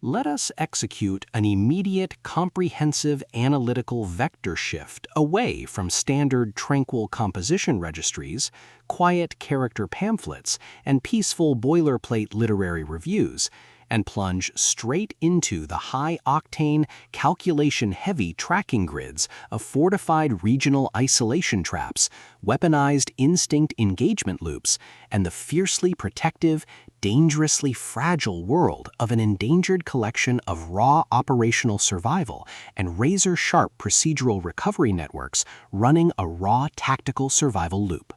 let us execute an immediate, comprehensive analytical vector shift away from standard tranquil composition registries, quiet character pamphlets, and peaceful boilerplate literary reviews, and plunge straight into the high-octane, calculation-heavy tracking grids of fortified regional isolation traps, weaponized instinct engagement loops, and the fiercely protective, dangerously fragile world of an endangered collection of raw operational survival and razor-sharp procedural recovery networks running a raw tactical survival loop.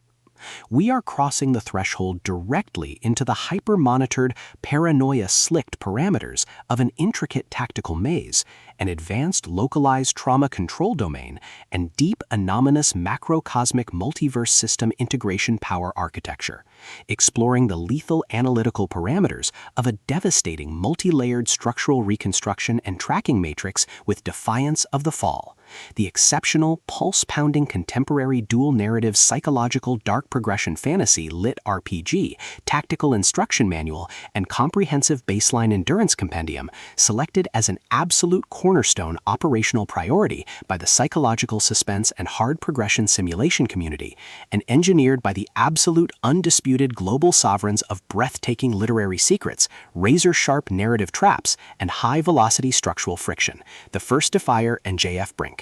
We are crossing the threshold directly into the hyper-monitored, paranoia-slicked parameters of an intricate tactical maze, an advanced localized trauma control domain, and deep anomalous macrocosmic multiverse system integration power architecture, exploring the lethal analytical parameters of a devastating multi-layered structural reconstruction and tracking matrix with Defiance of the Fall, the exceptional, pulse-pounding contemporary dual-narrative psychological dark progression fantasy LitRPG, tactical instruction manual, and comprehensive baseline endurance compendium, selected as an absolute cornerstone operational priority by the psychological suspense and hard progression simulation community, and engineered by the absolute undisputed global sovereigns of breathtaking literary secrets, razor-sharp narrative traps, and high-velocity structural friction, TheFirstDefier and JF Brink.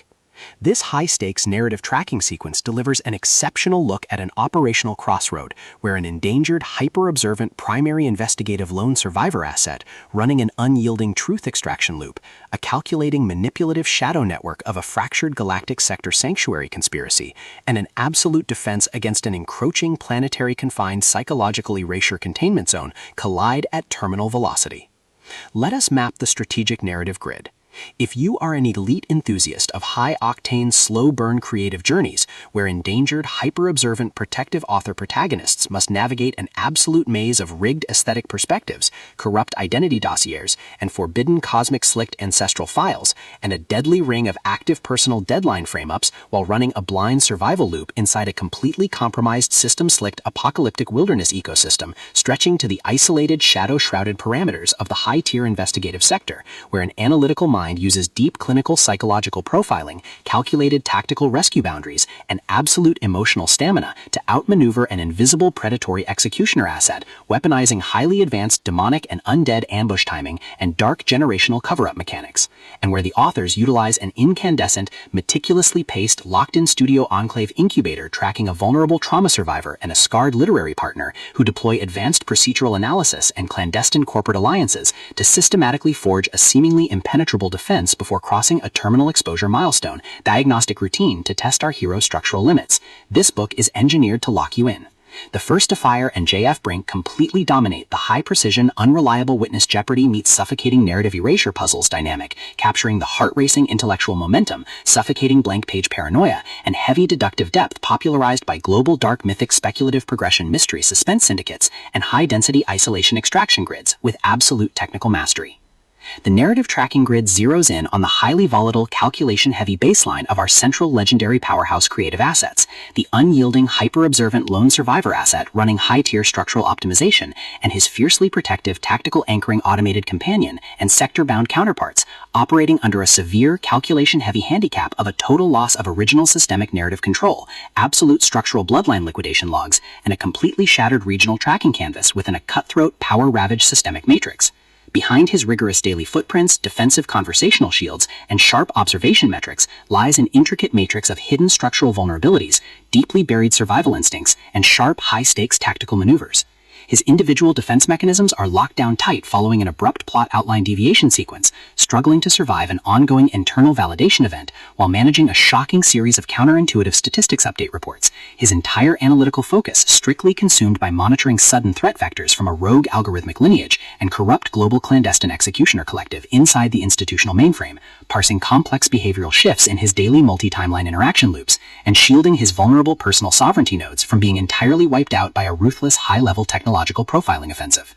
This high-stakes narrative tracking sequence delivers an exceptional look at an operational crossroad where an endangered, hyper-observant primary investigative lone survivor asset running an unyielding truth extraction loop, a calculating manipulative shadow network of a fractured galactic sector sanctuary conspiracy, and an absolute defense against an encroaching planetary confined psychological erasure containment zone collide at terminal velocity. Let us map the strategic narrative grid. If you are an elite enthusiast of high-octane, slow-burn creative journeys where endangered, hyper-observant protective author protagonists must navigate an absolute maze of rigged aesthetic perspectives, corrupt identity dossiers, and forbidden cosmic slicked ancestral files, and a deadly ring of active personal deadline frame-ups while running a blind survival loop inside a completely compromised system-slicked apocalyptic wilderness ecosystem stretching to the isolated, shadow-shrouded parameters of the high-tier investigative sector, where an analytical mind uses deep clinical psychological profiling, calculated tactical rescue boundaries, and absolute emotional stamina to outmaneuver an invisible predatory executioner asset, weaponizing highly advanced demonic and undead ambush timing and dark generational cover-up mechanics, and where the authors utilize an incandescent, meticulously paced, locked-in studio enclave incubator tracking a vulnerable trauma survivor and a scarred literary partner who deploy advanced procedural analysis and clandestine corporate alliances to systematically forge a seemingly impenetrable defense before crossing a terminal exposure milestone, diagnostic routine to test our hero's structural limits. This book is engineered to lock you in. TheFirstDefier and JF Brink completely dominate the high-precision, unreliable witness jeopardy meets suffocating narrative erasure puzzles dynamic, capturing the heart-racing intellectual momentum, suffocating blank-page paranoia, and heavy deductive depth popularized by global dark mythic speculative progression mystery suspense syndicates and high-density isolation extraction grids with absolute technical mastery. The narrative tracking grid zeroes in on the highly volatile, calculation-heavy baseline of our central legendary powerhouse creative assets, the unyielding, hyper-observant lone survivor asset running high-tier structural optimization, and his fiercely protective tactical anchoring automated companion and sector-bound counterparts, operating under a severe, calculation-heavy handicap of a total loss of original systemic narrative control, absolute structural bloodline liquidation logs, and a completely shattered regional tracking canvas within a cutthroat, power-ravaged systemic matrix. Behind his rigorous daily footprints, defensive conversational shields, and sharp observation metrics lies an intricate matrix of hidden structural vulnerabilities, deeply buried survival instincts, and sharp, high-stakes tactical maneuvers. His individual defense mechanisms are locked down tight following an abrupt plot outline deviation sequence, struggling to survive an ongoing internal validation event while managing a shocking series of counterintuitive statistics update reports, his entire analytical focus strictly consumed by monitoring sudden threat vectors from a rogue algorithmic lineage and corrupt global clandestine executioner collective inside the institutional mainframe, parsing complex behavioral shifts in his daily multi-timeline interaction loops, and shielding his vulnerable personal sovereignty nodes from being entirely wiped out by a ruthless high-level technological profiling offensive.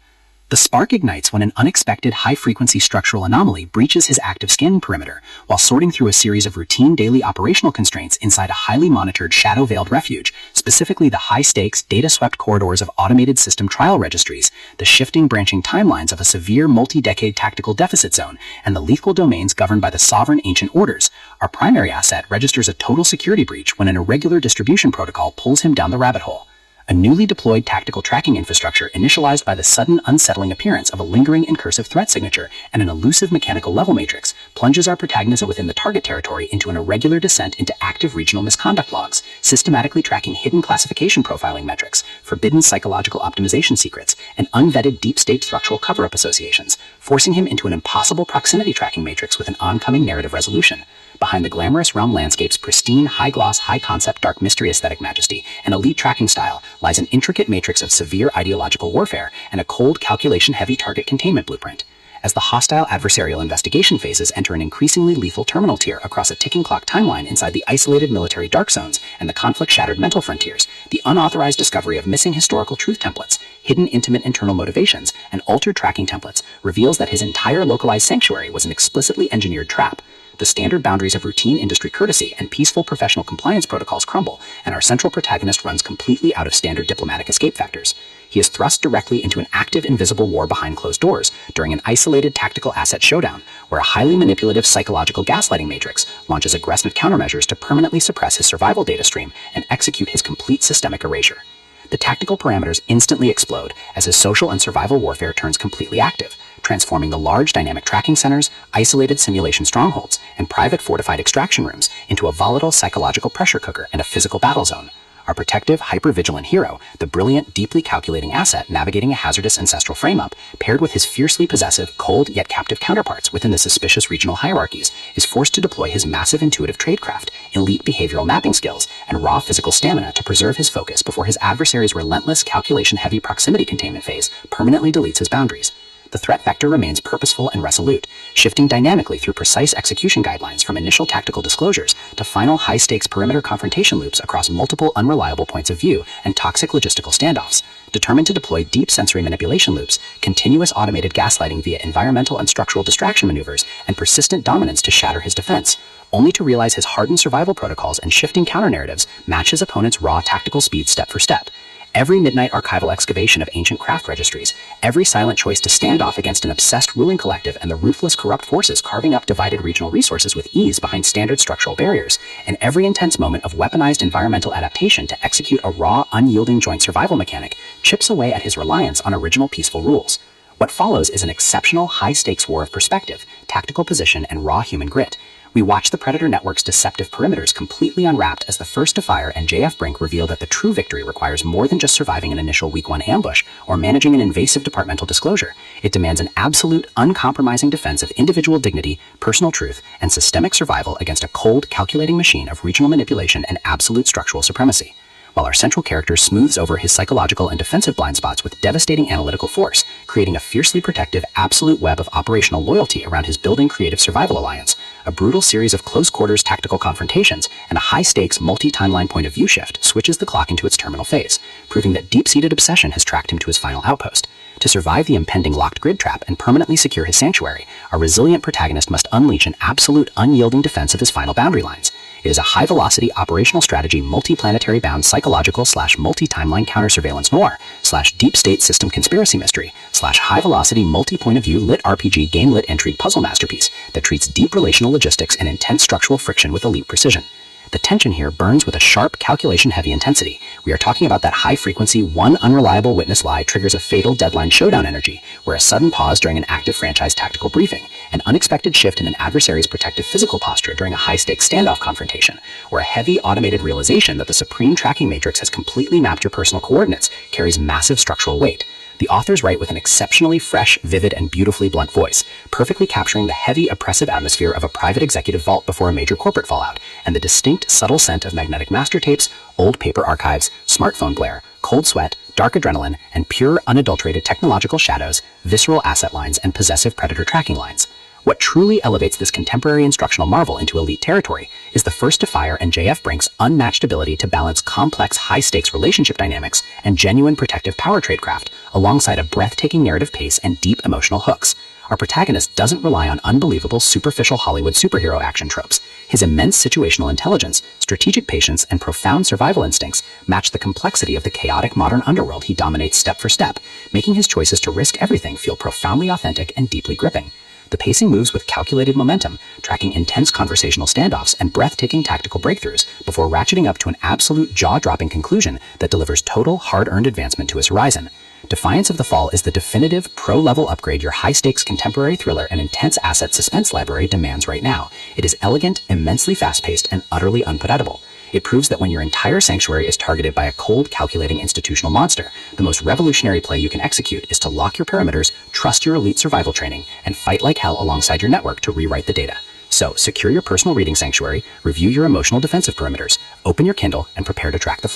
The spark ignites when an unexpected high-frequency structural anomaly breaches his active scanning perimeter while sorting through a series of routine daily operational constraints inside a highly monitored shadow-veiled refuge, specifically the high-stakes, data-swept corridors of automated system trial registries, the shifting branching timelines of a severe multi-decade tactical deficit zone, and the lethal domains governed by the sovereign ancient orders. Our primary asset registers a total security breach when an irregular distribution protocol pulls him down the rabbit hole. A newly deployed tactical tracking infrastructure initialized by the sudden unsettling appearance of a lingering incursive threat signature and an elusive mechanical level matrix plunges our protagonist within the target territory into an irregular descent into active regional misconduct logs, systematically tracking hidden classification profiling metrics, forbidden psychological optimization secrets, and unvetted deep-state structural cover-up associations, forcing him into an impossible proximity tracking matrix with an oncoming narrative resolution. Behind the glamorous realm landscape's pristine, high-gloss, high-concept dark mystery aesthetic majesty and elite tracking style lies an intricate matrix of severe ideological warfare and a cold, calculation-heavy target containment blueprint. As the hostile adversarial investigation phases enter an increasingly lethal terminal tier across a ticking clock timeline inside the isolated military dark zones and the conflict-shattered mental frontiers, the unauthorized discovery of missing historical truth templates, hidden intimate internal motivations, and altered tracking templates reveals that his entire localized sanctuary was an explicitly engineered trap. The standard boundaries of routine industry courtesy and peaceful professional compliance protocols crumble, and our central protagonist runs completely out of standard diplomatic escape factors. He is thrust directly into an active invisible war behind closed doors during an isolated tactical asset showdown, where a highly manipulative psychological gaslighting matrix launches aggressive countermeasures to permanently suppress his survival data stream and execute his complete systemic erasure. The tactical parameters instantly explode as his social and survival warfare turns completely active, transforming the large dynamic tracking centers, isolated simulation strongholds, and private fortified extraction rooms into a volatile psychological pressure cooker and a physical battle zone. Our protective, hyper-vigilant hero, the brilliant, deeply calculating asset navigating a hazardous ancestral frame-up, paired with his fiercely possessive, cold yet captive counterparts within the suspicious regional hierarchies, is forced to deploy his massive intuitive tradecraft, elite behavioral mapping skills, and raw physical stamina to preserve his focus before his adversary's relentless, calculation-heavy proximity containment phase permanently deletes his boundaries. The threat vector remains purposeful and resolute, shifting dynamically through precise execution guidelines from initial tactical disclosures to final high-stakes perimeter confrontation loops across multiple unreliable points of view and toxic logistical standoffs. Determined to deploy deep sensory manipulation loops, continuous automated gaslighting via environmental and structural distraction maneuvers, and persistent dominance to shatter his defense, only to realize his hardened survival protocols and shifting counter-narratives match his opponent's raw tactical speed step for step. Every midnight archival excavation of ancient craft registries, every silent choice to stand off against an obsessed ruling collective and the ruthless corrupt forces carving up divided regional resources with ease behind standard structural barriers, and every intense moment of weaponized environmental adaptation to execute a raw, unyielding joint survival mechanic chips away at his reliance on original peaceful rules. What follows is an exceptional, high-stakes war of perspective, tactical position, and raw human grit. We watch the Predator Network's deceptive perimeters completely unwrapped as TheFirstDefier and JF Brink reveal that the true victory requires more than just surviving an initial Week 1 ambush or managing an invasive departmental disclosure. It demands an absolute, uncompromising defense of individual dignity, personal truth, and systemic survival against a cold, calculating machine of regional manipulation and absolute structural supremacy. While our central character smooths over his psychological and defensive blind spots with devastating analytical force, creating a fiercely protective, absolute web of operational loyalty around his building creative survival alliance, a brutal series of close-quarters tactical confrontations, and a high-stakes, multi-timeline point of view shift switches the clock into its terminal phase, proving that deep-seated obsession has tracked him to his final outpost. To survive the impending locked grid trap and permanently secure his sanctuary, our resilient protagonist must unleash an absolute, unyielding defense of his final boundary lines. It is a high-velocity, operational strategy, multi-planetary-bound psychological/multi-timeline counter-surveillance noir/deep-state system conspiracy mystery/high-velocity, multi-point-of-view LitRPG game-lit intrigue puzzle masterpiece that treats deep relational logistics and intense structural friction with elite precision. The tension here burns with a sharp, calculation-heavy intensity. We are talking about that high-frequency, one unreliable witness lie triggers a fatal deadline showdown energy, where a sudden pause during an active franchise tactical briefing, an unexpected shift in an adversary's protective physical posture during a high-stakes standoff confrontation, or a heavy automated realization that the supreme tracking matrix has completely mapped your personal coordinates carries massive structural weight. The authors write with an exceptionally fresh, vivid, and beautifully blunt voice, perfectly capturing the heavy, oppressive atmosphere of a private executive vault before a major corporate fallout, and the distinct, subtle scent of magnetic master tapes, old paper archives, smartphone glare, cold sweat, dark adrenaline, and pure, unadulterated technological shadows, visceral asset lines, and possessive predator tracking lines. What truly elevates this contemporary instructional marvel into elite territory is TheFirstDefier and JF Brink's unmatched ability to balance complex, high-stakes relationship dynamics and genuine protective power tradecraft alongside a breathtaking narrative pace and deep emotional hooks. Our protagonist doesn't rely on unbelievable, superficial Hollywood superhero action tropes. His immense situational intelligence, strategic patience, and profound survival instincts match the complexity of the chaotic modern underworld he dominates step for step, making his choices to risk everything feel profoundly authentic and deeply gripping. The pacing moves with calculated momentum, tracking intense conversational standoffs and breathtaking tactical breakthroughs before ratcheting up to an absolute jaw-dropping conclusion that delivers total, hard-earned advancement to his horizon. Defiance of the Fall is the definitive, pro-level upgrade your high-stakes contemporary thriller and intense asset suspense library demands right now. It is elegant, immensely fast-paced, and utterly unpredictable. It proves that when your entire sanctuary is targeted by a cold, calculating institutional monster, the most revolutionary play you can execute is to lock your perimeters, trust your elite survival training, and fight like hell alongside your network to rewrite the data. So, secure your personal reading sanctuary, review your emotional defensive perimeters, open your Kindle, and prepare to track the fleet.